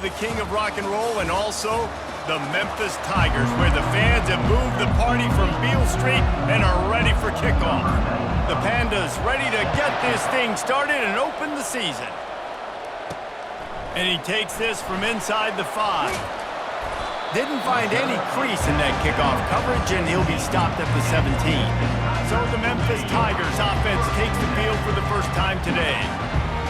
The king of rock and roll, and also the Memphis Tigers, where the fans have moved the party from Beale Street and are ready for kickoff. The Pandas ready to get this thing started and open the season. And he takes this from inside the 5. Didn't find any crease in that kickoff coverage, and he'll be stopped at the 17. So the Memphis Tigers offense takes the field for the first time today.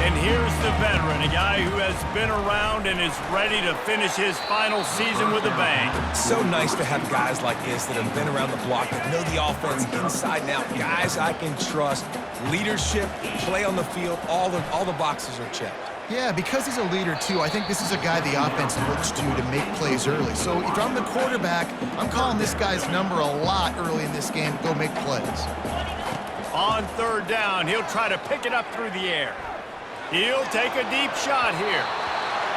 And here's the veteran, a guy who has been around and is ready to finish his final season with a bang. So nice to have guys like this that have been around the block, that know the offense inside and out. Guys I can trust. Leadership, play on the field, all the boxes are checked. Yeah, because he's a leader, too, I think this is a guy the offense looks to make plays early. So if I'm the quarterback, I'm calling this guy's number a lot early in this game to go make plays. On third down, he'll try to pick it up through the air. He'll take a deep shot here.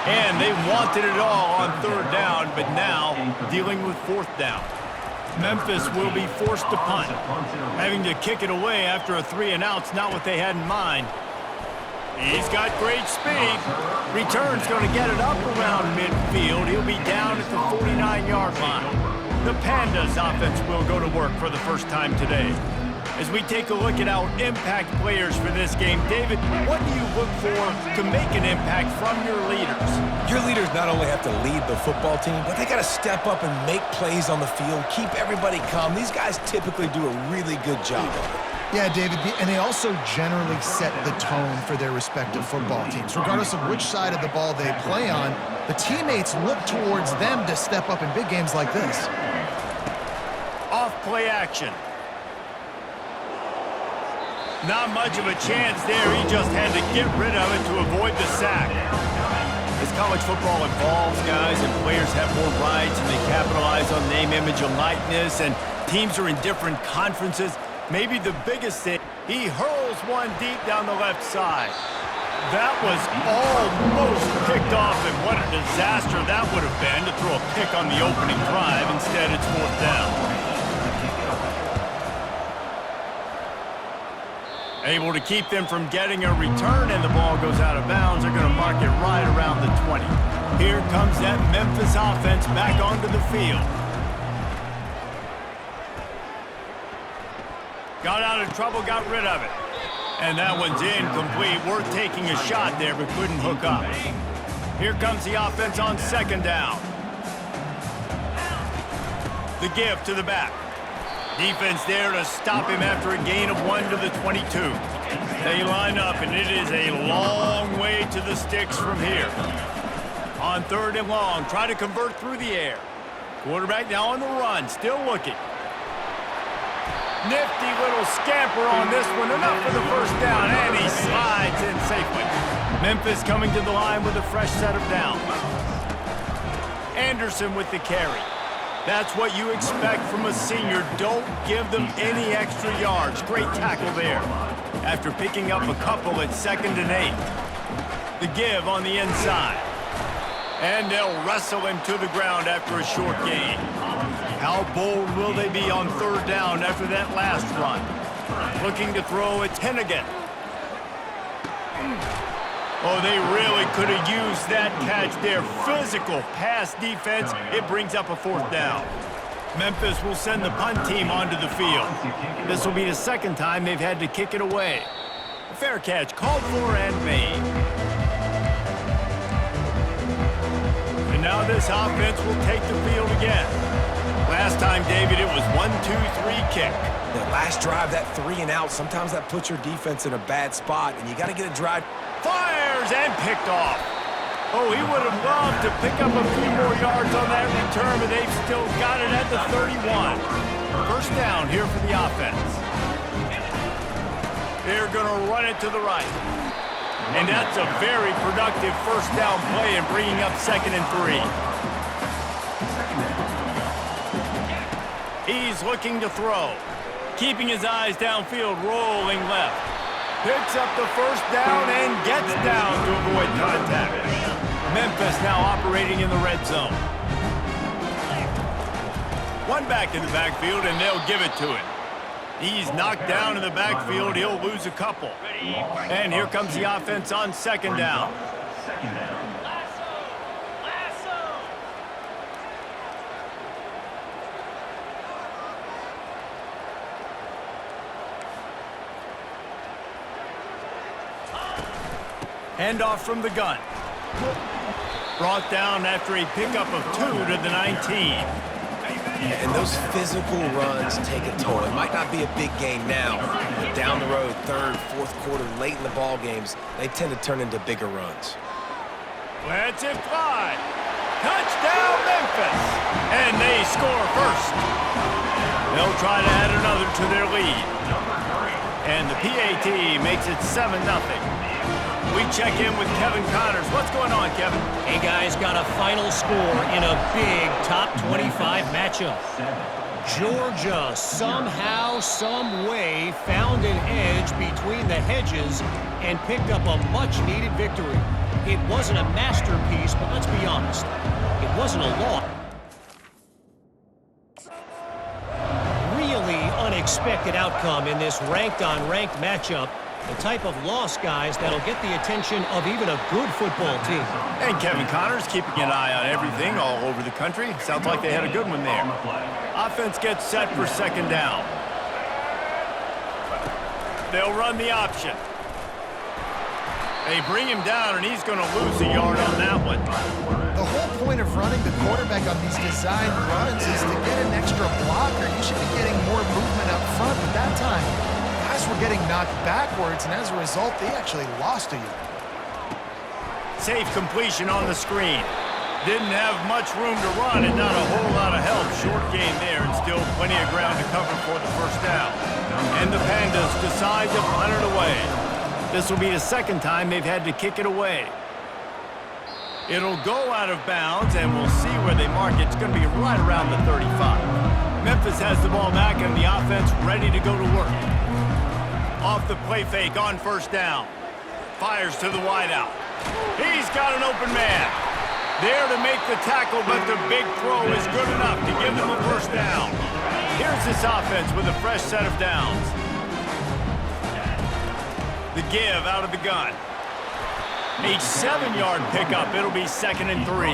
And they wanted it all on third down, but now dealing with fourth down. Memphis will be forced to punt. Having to kick it away after a 3-and-out's not what they had in mind. He's got great speed. Return's going to get it up around midfield. He'll be down at the 49-yard line. The Pandas offense will go to work for the first time today. As we take a look at our impact players for this game, David, what do you look for to make an impact from your leaders? Your leaders not only have to lead the football team, but they got to step up and make plays on the field, keep everybody calm. These guys typically do a really good job of it. Yeah, David, and they also generally set the tone for their respective football teams. Regardless of which side of the ball they play on, the teammates look towards them to step up in big games like this. Off play action. Not much of a chance there. He just had to get rid of it to avoid the sack. As college football evolves, guys, and players have more rights and they capitalize on name, image, and likeness, and teams are in different conferences, maybe the biggest thing, he hurls one deep down the left side. That was almost picked off, and what a disaster that would have been to throw a pick on the opening drive. Instead, it's fourth down. Able to keep them from getting a return, and the ball goes out of bounds. They're going to mark it right around the 20. Here comes that Memphis offense back onto the field. Got out of trouble, got rid of it. And that one's incomplete. Worth taking a shot there, but couldn't hook up. Here comes the offense on second down. The give to the back. Defense there to stop him after a gain of 1 to the 22. They line up, and it is a long way to the sticks from here. On third and long, try to convert through the air. Quarterback now on the run, still looking. Nifty little scamper on this one, enough for the first down, and he slides in safely. Memphis coming to the line with a fresh set of downs. Anderson with the carry. That's what you expect from a senior. Don't give them any extra yards. Great tackle there. After picking up a couple at 2nd and 8. The give on the inside. And they'll wrestle him to the ground after a short gain. How bold will they be on third down after that last run? Looking to throw at 10 again. Oh, they really could have used that catch there. Physical pass defense. It brings up a fourth down. Memphis will send the punt team onto the field. This will be the second time they've had to kick it away. A fair catch called for and made. And now this offense will take the field again. Last time, David, it was 1-2-3 kick. The last drive, that 3-and-out, sometimes that puts your defense in a bad spot, and you got to get a drive. Fires and picked off. Oh, he would have loved to pick up a few more yards on that return, but they've still got it at the 31. First down here for the offense. They're going to run it to the right. And that's a very productive first down play and bringing up 2nd and 3. He's looking to throw. Keeping his eyes downfield, rolling left. Picks up the first down and gets down to avoid contact. Memphis now operating in the red zone. One back in the backfield, and they'll give it to him. He's knocked down in the backfield. He'll lose a couple. And here comes the offense on second down. Handoff from the gun. Brought down after a pickup of 2 to the 19. And those physical runs take a toll. It might not be a big game now, but down the road, third, fourth quarter, late in the ball games, they tend to turn into bigger runs. Lets it fly. Touchdown, Memphis. And they score first. They'll try to add another to their lead. And the PAT makes it 7-0. We check in with Kevin Connors. What's going on, Kevin? Hey, guys, got a final score in a big top 25 matchup. Georgia somehow, some way found an edge between the hedges and picked up a much-needed victory. It wasn't a masterpiece, but let's be honest, it wasn't a loss. Really unexpected outcome in this ranked-on-ranked matchup. The type of loss, guys, that'll get the attention of even a good football team. And Kevin Connors keeping an eye on everything all over the country. Sounds like they had a good one there. Offense gets set for second down. They'll run the option. They bring him down, and he's going to lose a yard on that one. The whole point of running the quarterback on these designed runs is to get an extra blocker. You should be getting more movement up front, but that time, guys were getting knocked backwards, and as a result, they actually lost a yard. Safe completion on the screen. Didn't have much room to run and not a whole lot of help. Short game there and still plenty of ground to cover for the first down. And the Pandas decide to punt it away. This will be the second time they've had to kick it away. It'll go out of bounds, and we'll see where they mark it. It's going to be right around the 35. Memphis has the ball back, and the offense ready to go to work. Off the play fake on first down. Fires to the wideout. He's got an open man. There to make the tackle, but the big throw is good enough to give them a first down. Here's this offense with a fresh set of downs. The give out of the gun. A 7-yard pickup. It'll be 2nd and 3.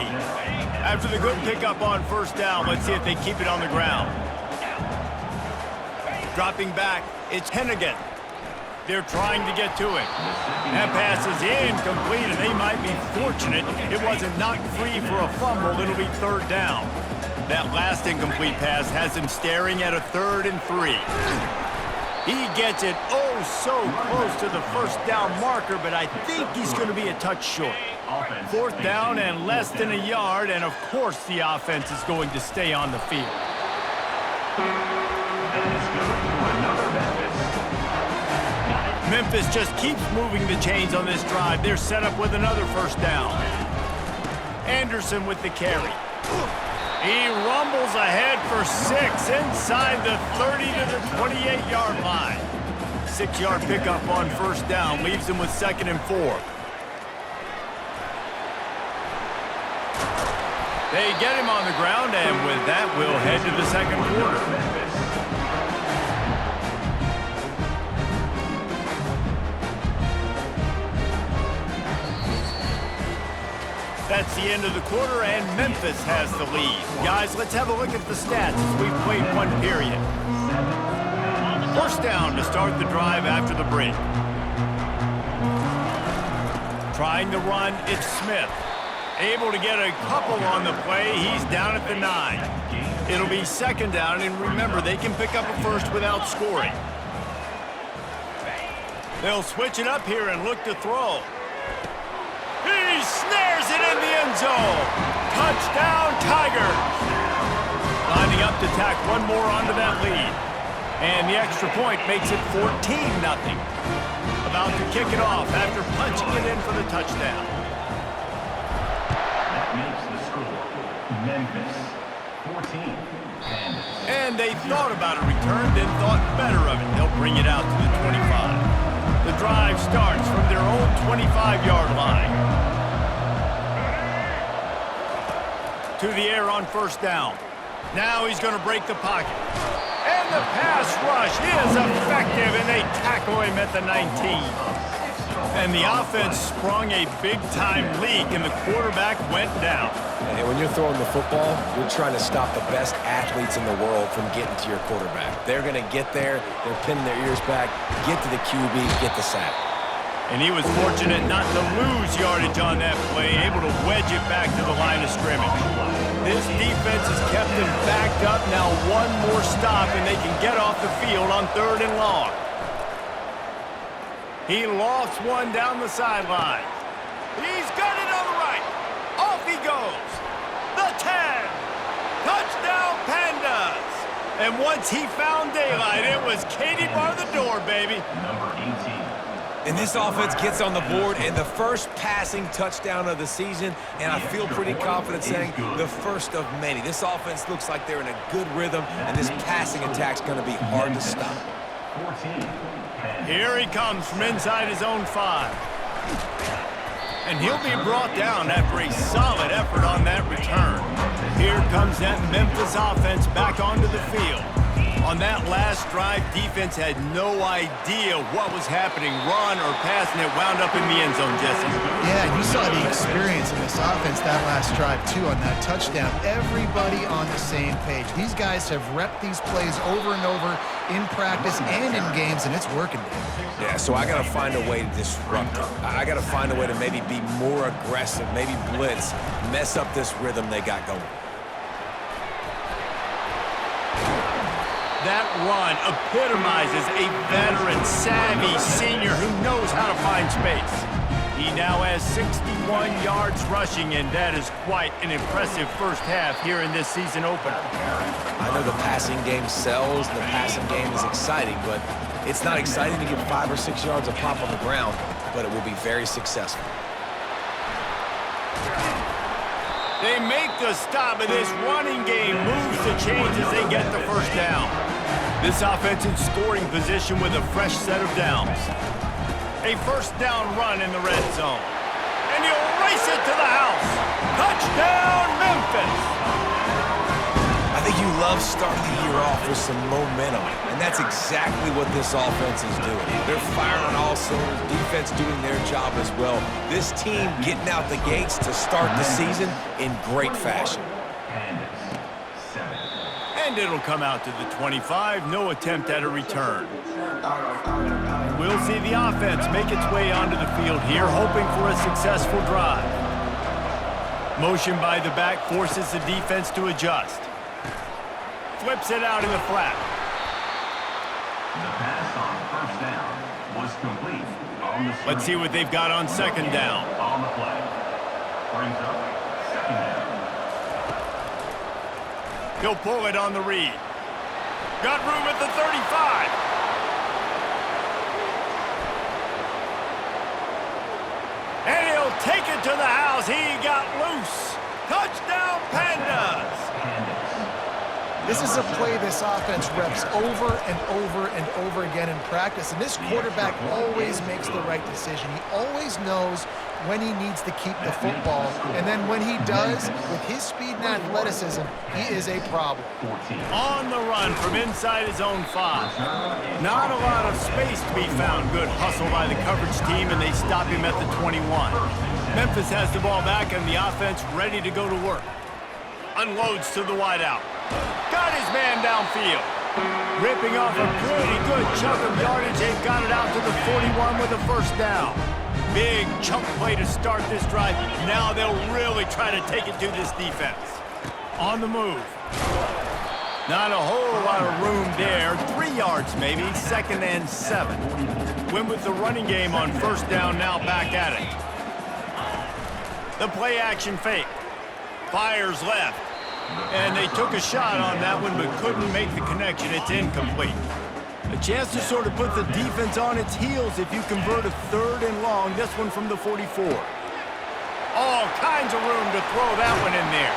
After the good pickup on first down, let's see if they keep it on the ground. Dropping back, it's Hennigan. They're trying to get to it. That pass is incomplete, and they might be fortunate it wasn't knocked free for a fumble. It'll be 3rd down. That last incomplete pass has him staring at a 3rd and 3. He gets it oh so close to the first down marker, but I think he's going to be a touch short. 4th down and less than a yard, and of course the offense is going to stay on the field. Memphis just keeps moving the chains on this drive. They're set up with another first down. Anderson with the carry. He rumbles ahead for 6 inside the 30 to the 28-yard line. 6-yard pickup on first down leaves him with 2nd and 4. They get him on the ground, and with that, we'll head to the second quarter. That's the end of the quarter, and Memphis has the lead. Guys, let's have a look at the stats as we've played one period. First down to start the drive after the break. Trying to run, it's Smith. Able to get a couple on the play. He's down at the 9. It'll be 2nd down, and remember, they can pick up a first without scoring. They'll switch it up here and look to throw. He snares it in the end zone. Touchdown, Tigers. Lining up to tack one more onto that lead. And the extra point makes it 14-0. About to kick it off after punching it in for the touchdown. That makes the score Memphis 14. And they thought about a return, then thought better of it. They'll bring it out to the 25. The drive starts from their own 25-yard line. To the air on first down. Now he's going to break the pocket. And the pass rush is effective, and they tackle him at the 19. And the offense sprung a big-time leak, and the quarterback went down. And when you're throwing the football, you're trying to stop the best athletes in the world from getting to your quarterback. They're going to get there. They're pinning their ears back, get to the QB, get the sack. And he was fortunate not to lose yardage on that play, able to wedge it back to the line of scrimmage. This defense has kept him backed up. Now one more stop, and they can get off the field on 3rd and long. He lofts one down the sideline. He's got it on the right. Off he goes. The 10. Touchdown, Pandas. And once he found daylight, it was Katie bar the door, baby. Number 18. And this offense gets on the board and the first passing touchdown of the season, and I feel pretty confident saying the first of many. This offense looks like they're in a good rhythm, and this passing attack's going to be hard to stop. 14. Here he comes from inside his own 5. And he'll be brought down after a solid effort on that return. Here comes that Memphis offense back onto the field. On that last drive, defense had no idea what was happening, run or pass, and it wound up in the end zone, Jesse. Yeah, you saw the experience in this offense that last drive, too, on that touchdown. Everybody on the same page. These guys have repped these plays over and over in practice and in games, and it's working. Yeah, so I got to find a way to disrupt it. I got to find a way to maybe be more aggressive, maybe blitz, mess up this rhythm they got going. That run epitomizes a veteran, savvy senior who knows how to find space. He now has 61 yards rushing, and that is quite an impressive first half here in this season opener. I know the passing game sells, and the passing game is exciting, but it's not exciting to get 5 or 6 yards a pop on the ground, but it will be very successful. They make the stop, and this running game moves the chains as they get the first down. This offense in scoring position with a fresh set of downs. A first down run in the red zone. And he'll race it to the house. Touchdown, Memphis! I think you love starting the year off with some momentum, and that's exactly what this offense is doing. They're firing on all cylinders, defense doing their job as well. This team getting out the gates to start the season in great fashion. And it'll come out to the 25, no attempt at a return. We'll see the offense make its way onto the field here, hoping for a successful drive. Motion by the back forces the defense to adjust. Flips it out in the flat. The pass on first down was complete. Let's see what they've got on second down. On the play. Brings up second down. He'll pull it on the read. Got room at the 35. And he'll take it to the house. He got loose. Touchdown, Pandas. This is a play this offense reps over and over and over again in practice, and this quarterback always makes the right decision. He always knows when he needs to keep the football, and then when he does, with his speed and athleticism, he is a problem. On the run from inside his own 5. Not a lot of space to be found. Good hustle by the coverage team, and they stop him at the 21. Memphis has the ball back, and the offense ready to go to work. Unloads to the wideout. Got his man downfield. Ripping off a pretty good chunk of yardage. They've got it out to the 41 with a first down. Big chunk play to start this drive. Now they'll really try to take it to this defense. On the move. Not a whole lot of room there. 3 yards maybe, 2nd and 7. Win with the running game on first down, now back at it. The play action fake. Fires left. And they took a shot on that one, but couldn't make the connection. It's incomplete. A chance to sort of put the defense on its heels if you convert a 3rd and long. This one from the 44. All kinds of room to throw that one in there.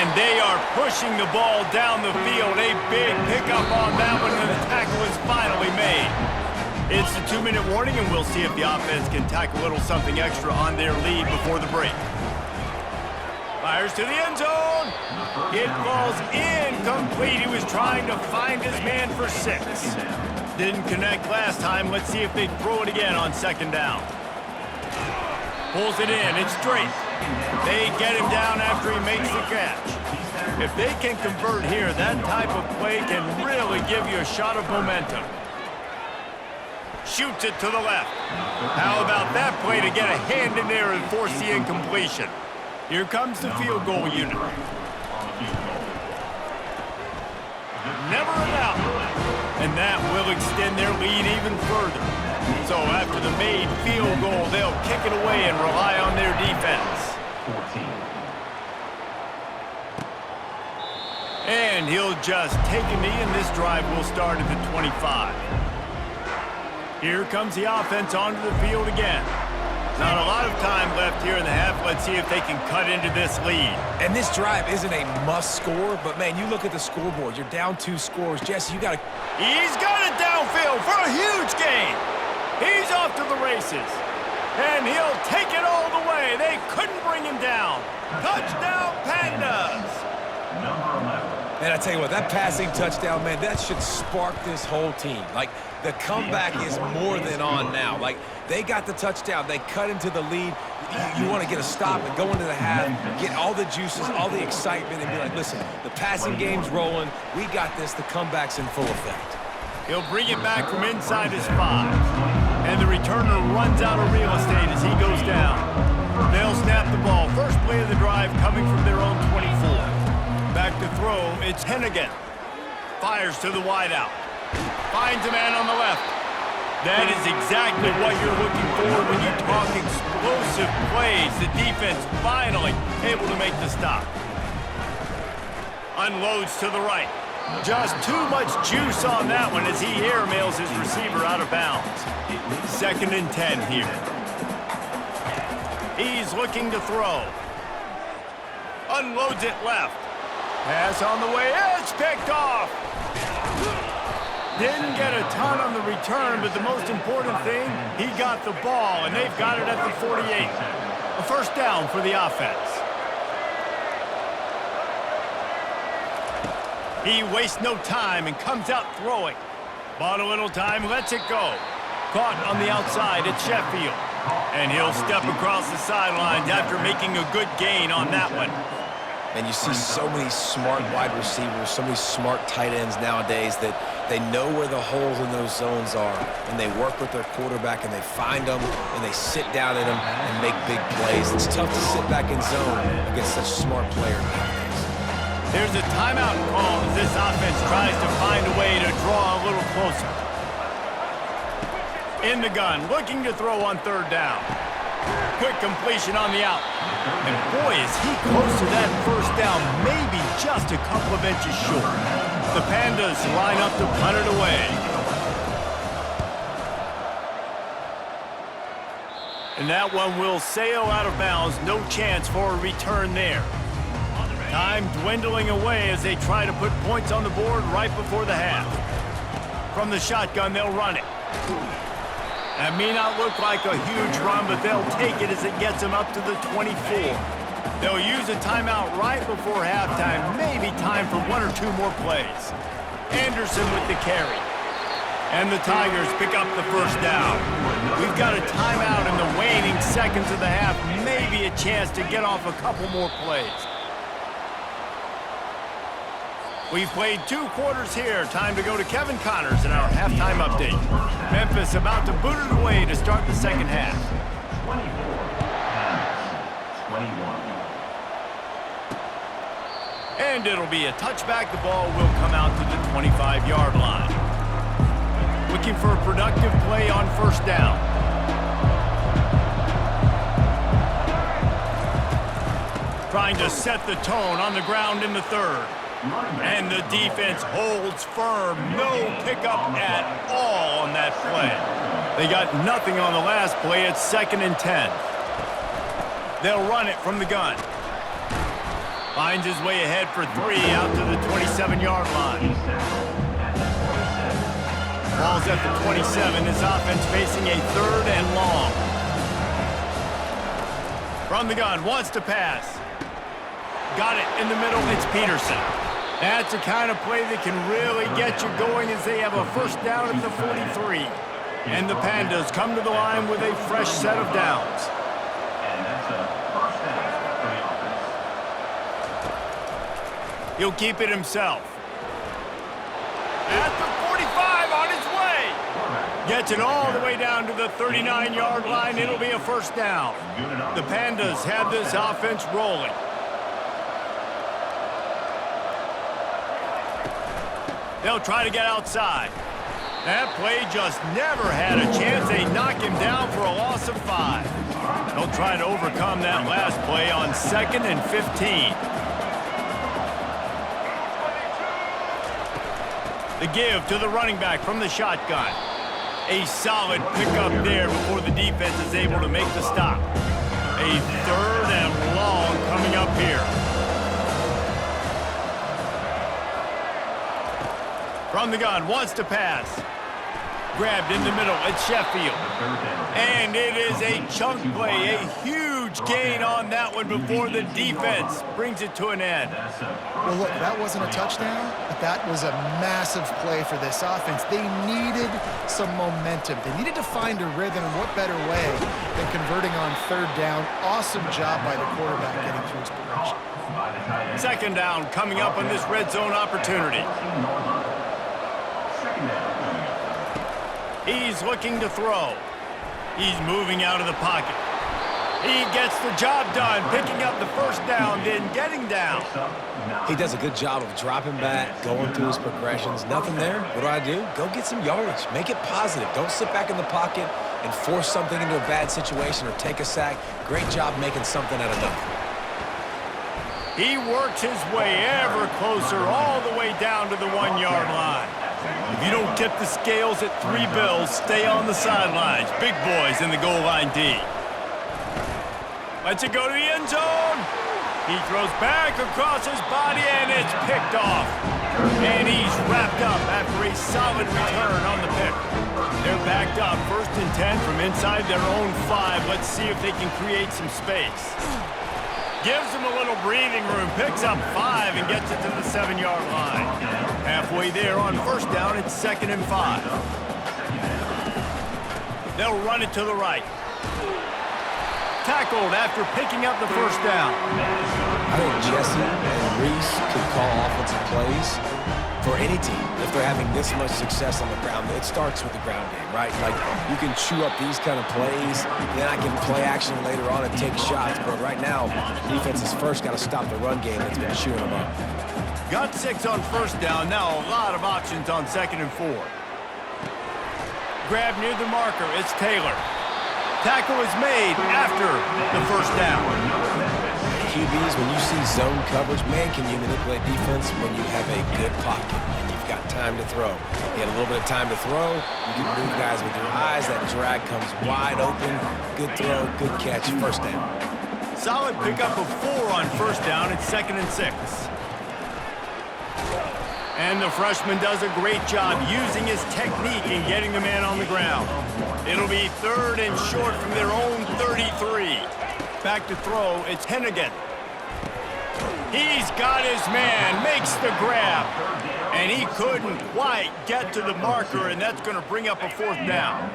And they are pushing the ball down the field. A big pickup on that one, and the tackle is finally made. It's the 2-minute warning, and we'll see if the offense can tack a little something extra on their lead before the break. Fires to the end zone. It falls incomplete. He was trying to find his man for 6. Didn't connect last time. Let's see if they throw it again on second down. Pulls it in. It's straight. They get him down after he makes the catch. If they can convert here, that type of play can really give you a shot of momentum. Shoots it to the left. How about that play to get a hand in there and force the incompletion? Here comes the field goal unit. Never an out. And that will extend their lead even further. So after the made field goal, they'll kick it away and rely on their defense. 14. And he'll just take a knee, and this drive will start at the 25. Here comes the offense onto the field again. Not a lot of time left here in the half. Let's see if they can cut into this lead. And this drive isn't a must score, but man, you look at the scoreboard. You're down 2 scores. Jesse, you got to... He's got it downfield for a huge gain. He's off to the races. And he'll take it all the way. They couldn't bring him down. Touchdown, Pandas. Number 11. Man, I tell you what, that passing touchdown, man, that should spark this whole team. Like, the comeback is more than on now. Like, they got the touchdown. They cut into the lead. You want to get a stop and go into the half, get all the juices, all the excitement, and be like, listen, the passing game's rolling. We got this. The comeback's in full effect. He'll bring it back from inside his 5. And the returner runs out of real estate as he goes down. They'll snap the ball. First play of the drive coming from their own 24. Back to throw, it's Hennigan. Fires to the wideout. Finds a man on the left. That is exactly what you're looking for when you talk explosive plays. The defense finally able to make the stop. Unloads to the right. Just too much juice on that one as he airmails his receiver out of bounds. 2nd and 10 here. He's looking to throw. Unloads it left. Pass on the way, it's picked off. Didn't get a ton on the return, but the most important thing, he got the ball, and they've got it at the 48. A first down for the offense. He wastes no time and comes out throwing. Bought a little time, lets it go. Caught on the outside, it's Sheffield. And he'll step across the sidelines after making a good gain on that one. And you see so many smart wide receivers, so many smart tight ends nowadays that they know where the holes in those zones are, and they work with their quarterback, and they find them, and they sit down in them and make big plays. It's tough to sit back in zone against such smart players nowadays. There's a timeout call as this offense tries to find a way to draw a little closer. In the gun, looking to throw on 3rd down. Quick completion on the out. And boy, is he close to that first down, maybe just a couple of inches short. The Pandas line up to punt it away. And that one will sail out of bounds. No chance for a return there. Time dwindling away as they try to put points on the board right before the half. From the shotgun, they'll run it. That may not look like a huge run, but they'll take it as it gets them up to the 24. They'll use a timeout right before halftime, maybe time for 1 or 2 more plays. Anderson with the carry. And the Tigers pick up the first down. We've got a timeout in the waning seconds of the half, maybe a chance to get off a couple more plays. We've played 2 quarters here. Time to go to Kevin Connors in our halftime update. Memphis about to boot it away to start the second half. 21. And it'll be a touchback. The ball will come out to the 25-yard line. Looking for a productive play on first down. Trying to set the tone on the ground in the 3rd. And the defense holds firm. No pickup at all on that play. They got nothing on the last play. It's 2nd and 10. They'll run it from the gun. Finds his way ahead for 3 out to the 27-yard line. Ball's at the 27. His offense facing a 3rd and long. From the gun, wants to pass. Got it in the middle. It's Peterson. That's the kind of play that can really get you going as they have a first down at the 43. And the Pandas come to the line with a fresh set of downs. And that's a first down for the offense. He'll keep it himself. At the 45 on his way. Gets it all the way down to the 39-yard line. It'll be a first down. The Pandas have this offense rolling. They'll try to get outside. That play just never had a chance. They knock him down for a loss of 5. They'll try to overcome that last play on 2nd and 15. The give to the running back from the shotgun. A solid pickup there before the defense is able to make the stop. A 3rd and long coming up here. From the gun, wants to pass. Grabbed in the middle, it's Sheffield. And it is a chunk play, a huge gain on that one before the defense brings it to an end. Well, look, that wasn't a touchdown, but that was a massive play for this offense. They needed some momentum. They needed to find a rhythm, and what better way than converting on 3rd down. Awesome job by the quarterback getting through his progression. 2nd down coming up on this red zone opportunity. He's looking to throw. He's moving out of the pocket. He gets the job done, picking up the first down, then getting down. He does a good job of dropping back, going through his progressions. Nothing there. What do? Go get some yardage. Make it positive. Don't sit back in the pocket and force something into a bad situation or take a sack. Great job making something out of nothing. He works his way ever closer all the way down to the 1-yard line. If you don't tip the scales at 3 bills, stay on the sidelines. Big boys in the goal line D. Lets it go to the end zone. He throws back across his body, and it's picked off. And he's wrapped up after a solid return on the pick. They're backed up 1st and 10 from inside their own 5. Let's see if they can create some space. Gives him a little breathing room, picks up 5 and gets it to the 7-yard line. Halfway there on 1st down, it's 2nd and 5. They'll run it to the right. Tackled after picking up the first down. I think Jesse and Reese can call offensive plays for any team. If they're having this much success on the ground, it starts with the ground game, right? Like, you can chew up these kind of plays, then I can play action later on and take shots. But right now, defense has first got to stop the run game that's been chewing them up. Got 6 on 1st down. Now a lot of options on 2nd and 4. Grab near the marker. It's Taylor. Tackle is made after the 1st down. QBs, when you see zone coverage, man, can you manipulate defense when you have a good pocket and you've got time to throw. You get a little bit of time to throw, you can move guys with your eyes, that drag comes wide open, good throw, good catch, 1st down. Solid pickup of 4 on 1st down, it's 2nd and 6. And the freshman does a great job using his technique and getting the man on the ground. It'll be 3rd and short from their own 33. Back to throw, it's Hennigan. He's got his man, makes the grab. And he couldn't quite get to the marker, and that's going to bring up a 4th down.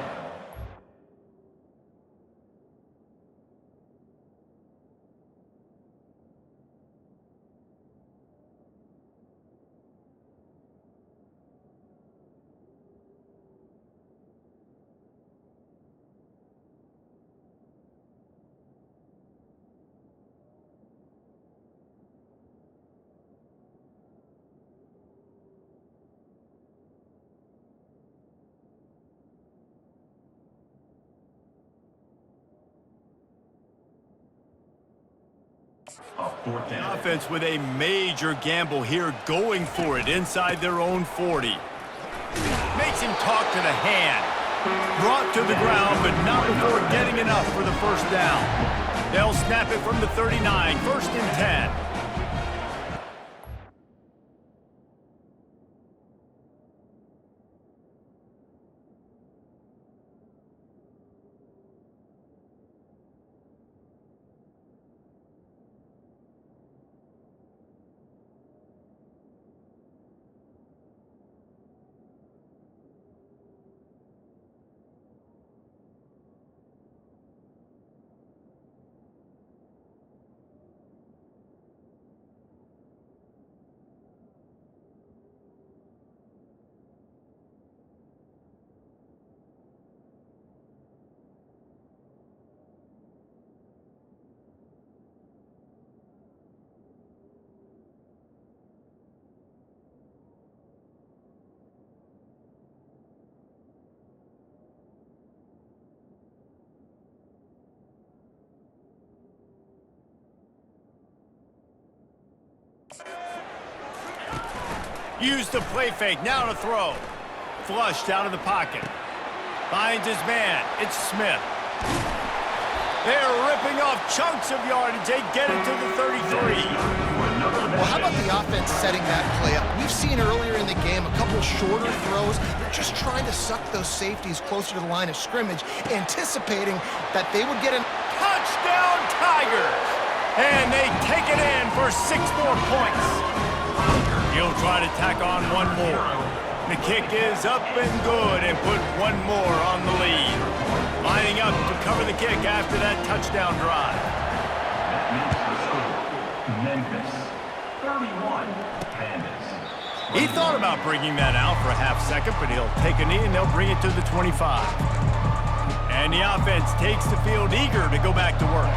The offense with a major gamble here, going for it inside their own 40. Makes him talk to the hand. Brought to the ground, but not before getting enough for the 1st down. They'll snap it from the 39, 1st and 10. Use the play fake, now to throw. Flushed out of the pocket. Finds his man, it's Smith. They're ripping off chunks of yardage. They get it to the 33. Well, how about the offense setting that play up? We've seen earlier in the game a couple shorter throws. They're just trying to suck those safeties closer to the line of scrimmage, anticipating that they would get a touchdown Tigers! And they take it in for 6 more points. He'll try to tack on one more. The kick is up and good and put one more on the lead. Lining up to cover the kick after that touchdown drive. That makes the score Memphis 31, Pandas. He thought about bringing that out for a half second, but he'll take a knee and they'll bring it to the 25. And the offense takes the field eager to go back to work.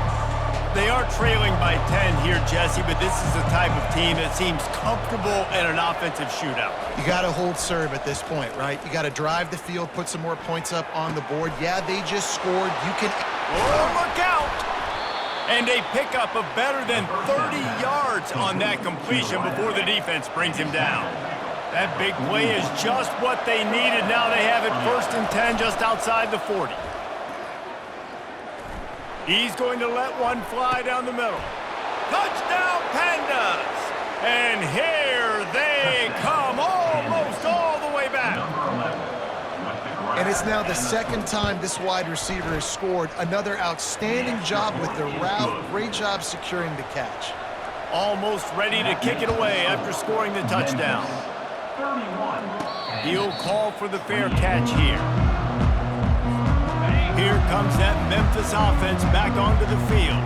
They are trailing by 10 here, Jesse, but this is the type of team that seems comfortable in an offensive shootout. You got to hold serve at this point, right? You got to drive the field, put some more points up on the board. Yeah, they just scored. You can... Oh, look out! And a pickup of better than 30 yards on that completion before the defense brings him down. That big play is just what they needed. Now they have it 1st and 10 just outside the 40. He's going to let one fly down the middle. Touchdown, Pandas! And here they come, almost all the way back. And it's now the 2nd time this wide receiver has scored. Another outstanding job with the route. Great job securing the catch. Almost ready to kick it away after scoring the touchdown. He'll call for the fair catch here. Here comes that Memphis offense back onto the field.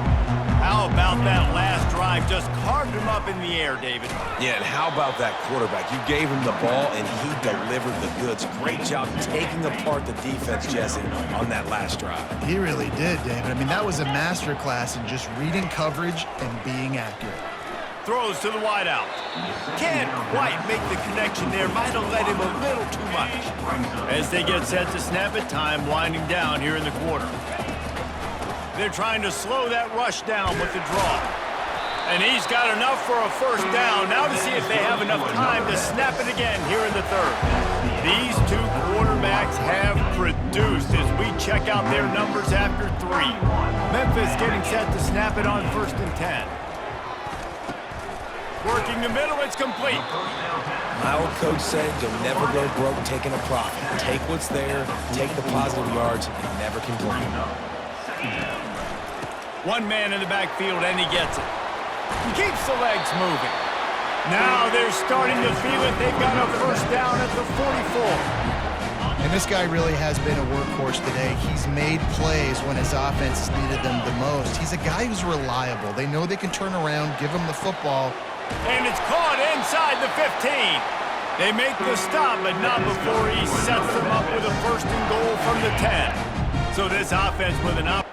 How about that last drive? Just carved him up in the air, David. Yeah, and how about that quarterback? You gave him the ball, and he delivered the goods. Great job taking apart the defense, Jesse, on that last drive. He really did, David. I mean, that was a masterclass in just reading coverage and being accurate. Throws to the wideout. Can't quite make the connection there. Might have let him a little too much. As they get set to snap it, time winding down here in the quarter. They're trying to slow that rush down with the draw. And he's got enough for a 1st down. Now to see if they have enough time to snap it again here in the 3rd. These two quarterbacks have produced as we check out their numbers after 3. Memphis getting set to snap it on 1st and 10. Working the middle, it's complete. My old coach said you'll never go broke taking a profit. Take what's there, take the positive yards, and never complain. One man in the backfield, and he gets it. Keeps the legs moving. Now they're starting to feel it. They've got a 1st down at the 44. And this guy really has been a workhorse today. He's made plays when his offense has needed them the most. He's a guy who's reliable. They know they can turn around, give him the football. And it's caught inside the 15. They make the stop, but not before he sets them up with a 1st and goal from the 10. So this offense with an up.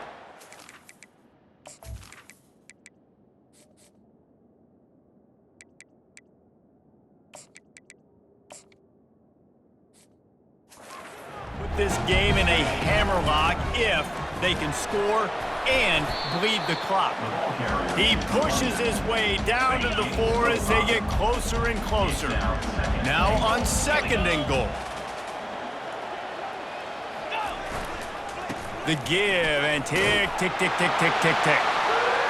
Put this game in a hammerlock if they can score and bleed the clock. He pushes his way down to the 4 as they get closer and closer. Now on 2nd and goal. The give and tick, tick, tick, tick, tick, tick, tick.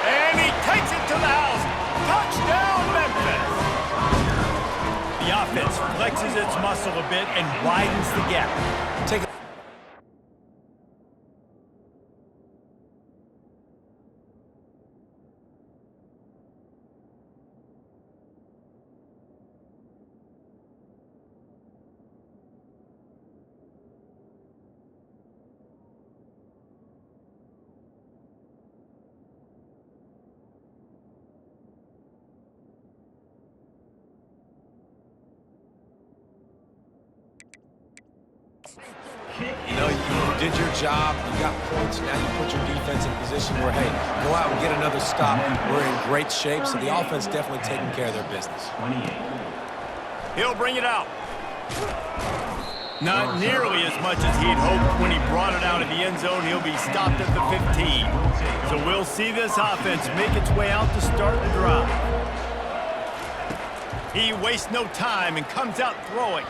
And he takes it to the house. Touchdown, Memphis. The offense flexes its muscle a bit and widens the gap. Take You know, you did your job, you got points, now you put your defense in a position where, hey, go out and get another stop. We're in great shape, so the offense definitely taking care of their business. He'll bring it out. Not nearly as much as he'd hoped when he brought it out of the end zone. He'll be stopped at the 15. So we'll see this offense make its way out to start the drive. He wastes no time and comes out throwing.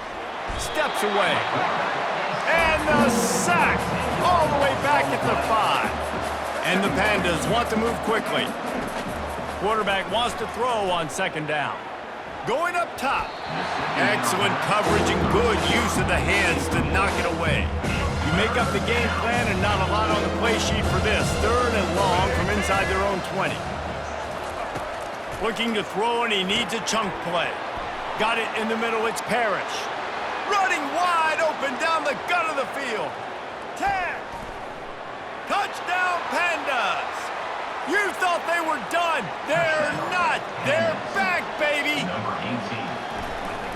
Steps away. And the sack all the way back at the 5. And the Pandas want to move quickly. Quarterback wants to throw on 2nd down. Going up top. Excellent coverage and good use of the hands to knock it away. You make up the game plan and not a lot on the play sheet for this. 3rd and long from inside their own 20. Looking to throw, and he needs a chunk play. Got it in the middle, it's Parrish. Running wide open down the gut of the field. 10. Touchdown, Pandas. You thought they were done. They're not. They're back, baby.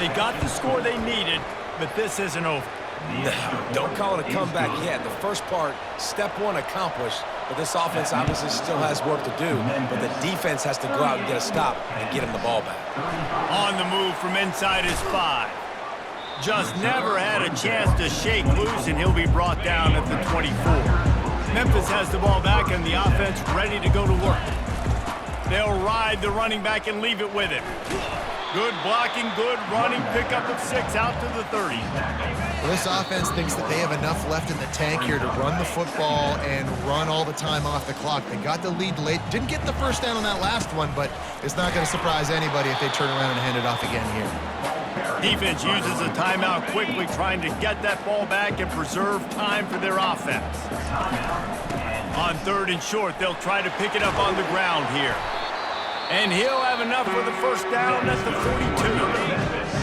They got the score they needed, but this isn't over. Don't call it a comeback yet. The first part, step 1 accomplished, but this offense obviously still has work to do, but the defense has to go out and get a stop and get him the ball back. On the move from inside his 5. Just never had a chance to shake loose, and he'll be brought down at the 24. Memphis has the ball back and the offense ready to go to work. They'll ride the running back and leave it with him. Good blocking, good running, pickup of 6 out to the 30. Well, this offense thinks that they have enough left in the tank here to run the football and run all the time off the clock. They got the lead late. Didn't get the first down on that last one, but it's not going to surprise anybody if they turn around and hand it off again here. Defense uses a timeout quickly, trying to get that ball back and preserve time for their offense. On 3rd and short, they'll try to pick it up on the ground here. And he'll have enough for the first down at the 42.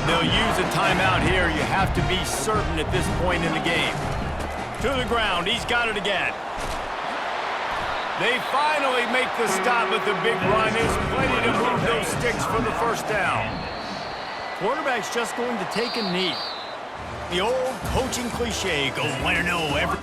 They'll use a timeout here. You have to be certain at this point in the game. To the ground, he's got it again. They finally make the stop, but the big run is plenty to move those sticks for the first down. Quarterback's just going to take a knee. The old coaching cliche, go 1-0 every...